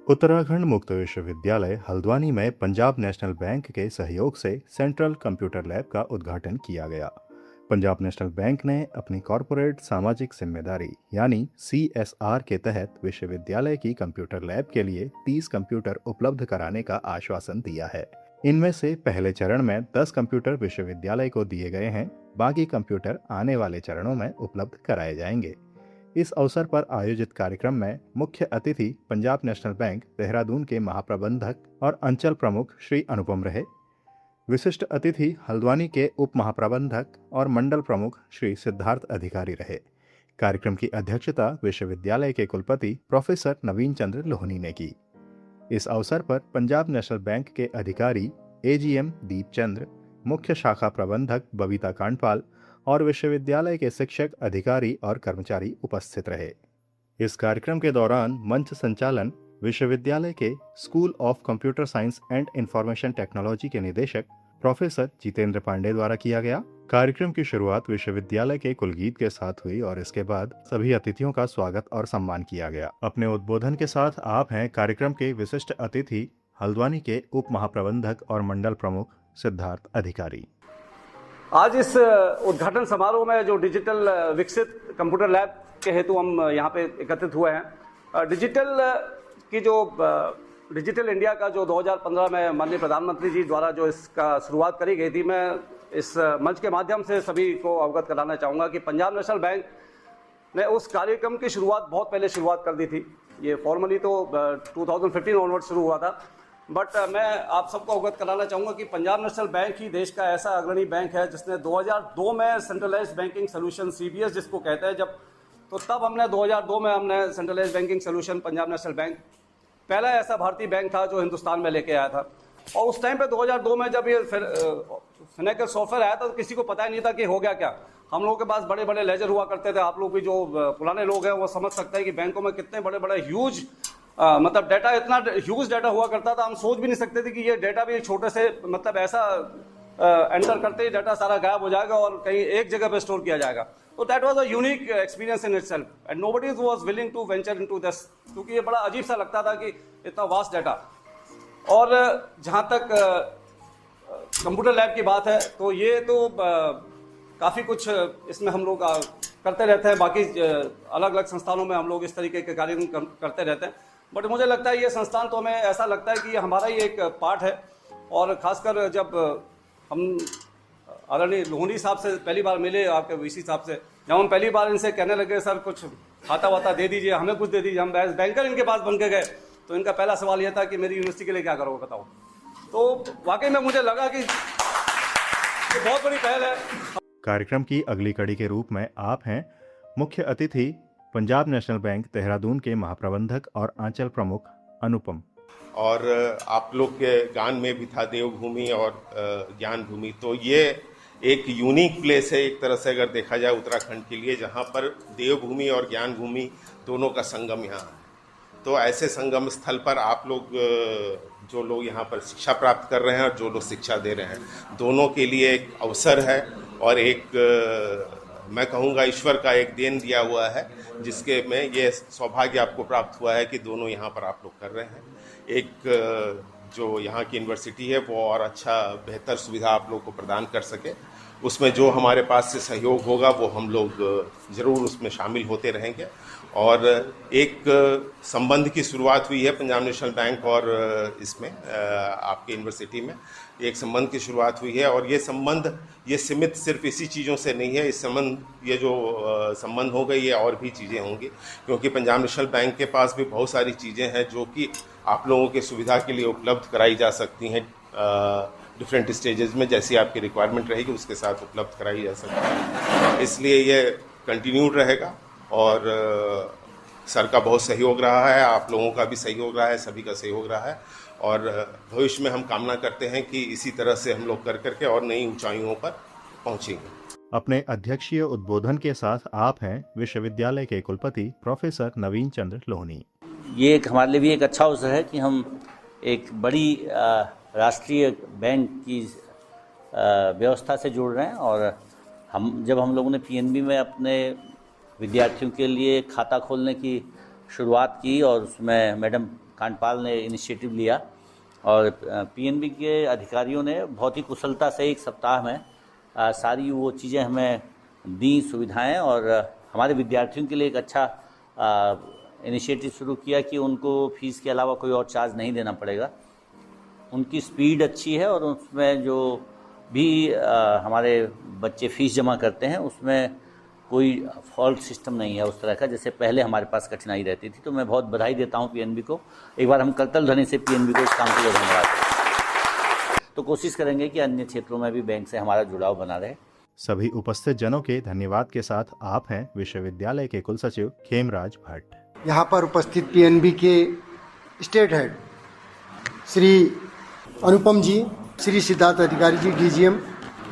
उत्तराखंड मुक्त विश्वविद्यालय हल्द्वानी में पंजाब नेशनल बैंक के सहयोग से सेंट्रल कंप्यूटर लैब का उद्घाटन किया गया। पंजाब नेशनल बैंक ने अपनी कॉरपोरेट सामाजिक जिम्मेदारी यानी CSR के तहत विश्वविद्यालय की कंप्यूटर लैब के लिए 30 कंप्यूटर उपलब्ध कराने का आश्वासन दिया है। इनमें से पहले चरण में 10 कंप्यूटर विश्वविद्यालय को दिए गए हैं, बाकी कंप्यूटर आने वाले चरणों में उपलब्ध कराए जाएंगे। इस अवसर पर आयोजित कार्यक्रम में मुख्य अतिथि पंजाब नेशनल बैंक देहरादून के महाप्रबंधक और अंचल प्रमुख श्री अनुपम रहे। विशिष्ट अतिथि हल्द्वानी के उप महाप्रबंधक और मंडल प्रमुख श्री सिद्धार्थ अधिकारी रहे। कार्यक्रम की अध्यक्षता विश्वविद्यालय के कुलपति प्रोफेसर नवीन चंद्र लोहनी ने की। इस अवसर पर पंजाब नेशनल बैंक के अधिकारी AGM दीप चंद्र, मुख्य शाखा प्रबंधक बबीता कांडपाल और विश्वविद्यालय के शिक्षक, अधिकारी और कर्मचारी उपस्थित रहे। इस कार्यक्रम के दौरान मंच संचालन विश्वविद्यालय के school of computer science and information technology के निदेशक प्रोफेसर जितेंद्र पांडे द्वारा किया गया। कार्यक्रम की शुरुआत विश्वविद्यालय के कुलगीत के साथ हुई और इसके बाद सभी अतिथियों का स्वागत और सम्मान किया गया। अपने उद्बोधन के साथ आप हैं कार्यक्रम के विशिष्ट अतिथि हल्द्वानी के उप महाप्रबंधक और मंडल प्रमुख सिद्धार्थ अधिकारी। आज इस उद्घाटन समारोह में जो डिजिटल विकसित कंप्यूटर लैब के हेतु हम यहाँ पे एकत्रित हुए हैं, डिजिटल इंडिया का जो 2015 में माननीय प्रधानमंत्री जी द्वारा जो इसका शुरुआत करी गई थी, मैं इस मंच के माध्यम से सभी को अवगत कराना चाहूँगा कि पंजाब नेशनल बैंक ने उस कार्यक्रम की शुरुआत बहुत पहले शुरुआत कर दी थी। ये फॉर्मली तो 2015 ऑनवर्ड शुरू हुआ था, बट मैं आप सबको अवगत कराना चाहूँगा कि पंजाब नेशनल बैंक ही देश का ऐसा अग्रणी बैंक है जिसने 2002 में सेंट्रलाइज्ड बैंकिंग सोल्यूशन CBS जिसको कहते हैं, तब हमने 2002 में हमने centralised banking solution Punjab national bank पहला ऐसा भारतीय बैंक था जो हिंदुस्तान में लेके आया था। और उस टाइम पे 2002 में जब ये फिनेकल सॉफ्टवेयर आया था तो किसी को पता ही नहीं था कि हो गया क्या। हम लोगों के पास बड़े बड़े लेजर हुआ करते थे। आप लोग भी जो पुराने लोग हैं वो समझ सकते हैं कि बैंकों में कितने बड़े बड़े ह्यूज मतलब डाटा, इतना ह्यूज डाटा हुआ करता था, हम सोच भी नहीं सकते थे कि ये डाटा भी छोटे से मतलब ऐसा एंटर करते ही डाटा सारा गायब हो जाएगा और कहीं एक जगह पे स्टोर किया जाएगा। तो that was a unique experience in itself and nobody was willing to venture into this, क्योंकि ये बड़ा अजीब सा लगता था कि इतना वास्ट डाटा। और जहाँ तक कंप्यूटर लैब की बात है तो ये तो काफ़ी कुछ इसमें हम लोग करते रहते हैं। बाकी अलग अलग संस्थानों में हम लोग इस तरीके के कार्यक्रम करते रहते हैं, बट मुझे लगता है ये संस्थान तो हमें ऐसा लगता है कि ये हमारा ही एक पार्ट है। और ख़ासकर जब हम आदरणीय लोहनी साहब से पहली बार मिले, आपके VC साहब से, जब हम पहली बार इनसे कहने लगे सर कुछ खाता वाता दे दीजिए, हमें कुछ दे दीजिए, हम बैंकर इनके पास बन के गए, तो इनका पहला सवाल यह था कि मेरी यूनिवर्सिटी के लिए क्या करोगे बताओ। तो वाकई में मुझे लगा कि ये बहुत बड़ी पहल है। कार्यक्रम की अगली कड़ी के रूप में आप हैं मुख्य अतिथि पंजाब नेशनल बैंक देहरादून के महाप्रबंधक और आंचल प्रमुख अनुपम। और आप लोग के गान में भी था देवभूमि और ज्ञान भूमि, तो ये एक यूनिक प्लेस है एक तरह से अगर देखा जाए उत्तराखंड के लिए, जहाँ पर देवभूमि और ज्ञान भूमि दोनों का संगम यहाँ है। तो ऐसे संगम स्थल पर आप लोग जो लोग यहाँ पर शिक्षा प्राप्त कर रहे हैं और जो लोग शिक्षा दे रहे हैं, दोनों के लिए एक अवसर है और एक मैं कहूँगा ईश्वर का एक देन दिया हुआ है, जिसके में ये सौभाग्य आपको प्राप्त हुआ है कि दोनों यहाँ पर आप लोग कर रहे हैं। एक जो यहाँ की यूनिवर्सिटी है वो और अच्छा बेहतर सुविधा आप लोग को प्रदान कर सके, उसमें जो हमारे पास से सहयोग होगा वो हम लोग ज़रूर उसमें शामिल होते रहेंगे। और एक संबंध की शुरुआत हुई है पंजाब नेशनल बैंक और इसमें आपके यूनिवर्सिटी में एक संबंध की शुरुआत हुई है। और ये संबंध ये सीमित सिर्फ इसी चीज़ों से नहीं है, ये जो संबंध हो गई ये और भी चीज़ें होंगी, क्योंकि पंजाब नेशनल बैंक के पास भी बहुत सारी चीज़ें हैं जो कि आप लोगों के सुविधा के लिए उपलब्ध कराई जा सकती हैं। डिफरेंट स्टेजेस में जैसी आपकी रिक्वायरमेंट रहेगी उसके साथ उपलब्ध कराई जा सकती है। इसलिए ये कंटिन्यूड रहेगा और सर का बहुत सहयोग रहा है, आप लोगों का भी सहयोग रहा है, सभी का सहयोग रहा है। और भविष्य में हम कामना करते हैं कि इसी तरह से हम लोग कर करके और नई ऊंचाइयों पर पहुंचेंगे। अपने अध्यक्षीय उद्बोधन के साथ आप हैं विश्वविद्यालय के कुलपति प्रोफेसर नवीन चंद्र लोहनी। ये हमारे लिए भी एक अच्छा अवसर है कि हम एक बड़ी राष्ट्रीय बैंक की व्यवस्था से जुड़ रहे हैं। और जब हम लोगों ने PNB में अपने विद्यार्थियों के लिए खाता खोलने की शुरुआत की और उसमें मैडम कांडपाल ने इनिशिएटिव लिया और पीएनबी के अधिकारियों ने बहुत ही कुशलता से एक सप्ताह में सारी वो चीज़ें हमें दी सुविधाएं, और हमारे विद्यार्थियों के लिए एक अच्छा इनिशिएटिव शुरू किया कि उनको फीस के अलावा कोई और चार्ज नहीं देना पड़ेगा। उनकी स्पीड अच्छी है और उसमें जो भी हमारे बच्चे फीस जमा करते हैं उसमें कोई फॉल्ट सिस्टम नहीं है उस तरह का, जैसे पहले हमारे पास कठिनाई रहती थी। तो मैं बहुत बधाई देता हूं पीएनबी को। एक बार हम करतल ध्वनि से पीएनबी को इस काम के लिए धन्यवाद दें। तो कोशिश करेंगे कि अन्य क्षेत्रों में भी बैंक से हमारा जुड़ाव बना रहे। सभी उपस्थित जनों के धन्यवाद के साथ आप हैं विश्वविद्यालय के कुल सचिव खेमराज भट्ट। यहाँ पर उपस्थित पीएनबी के state head Shri Anupam ji, Shri Siddharth Adhikari ji DGM,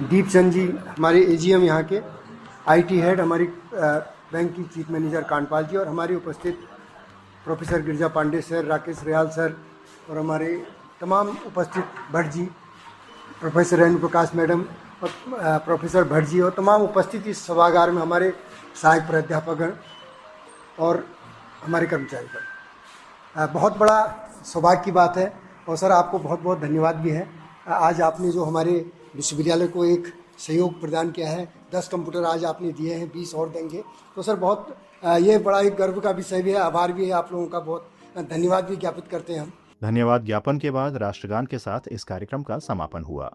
Deepchand ji हमारे एजीएम यहाँ के, आईटी हेड हमारी बैंक की चीफ मैनेजर कांडपाल जी, और हमारे उपस्थित professor Girija Pande sir, Rakesh Riyal sir और हमारे तमाम उपस्थित भट्ट जी, प्रोफेसर रेणु प्रकाश मैडम और प्रोफेसर भट्ट जी, और तमाम उपस्थित इस सभागार में हमारे सहायक प्राध्यापकगण और हमारे कर्मचारीगण। बहुत बड़ा सौभाग्य की बात है और सर आपको बहुत बहुत धन्यवाद भी है। आज आपने जो हमारे विश्वविद्यालय को एक सहयोग प्रदान किया है, 10 कंप्यूटर आज आपने दिए हैं, 20 और देंगे, तो सर बहुत ये बड़ा एक गर्व का विषय भी है, आभार भी है आप लोगों का, बहुत धन्यवाद भी ज्ञापित करते हैं हम। धन्यवाद ज्ञापन के बाद राष्ट्रगान के साथ इस कार्यक्रम का समापन हुआ।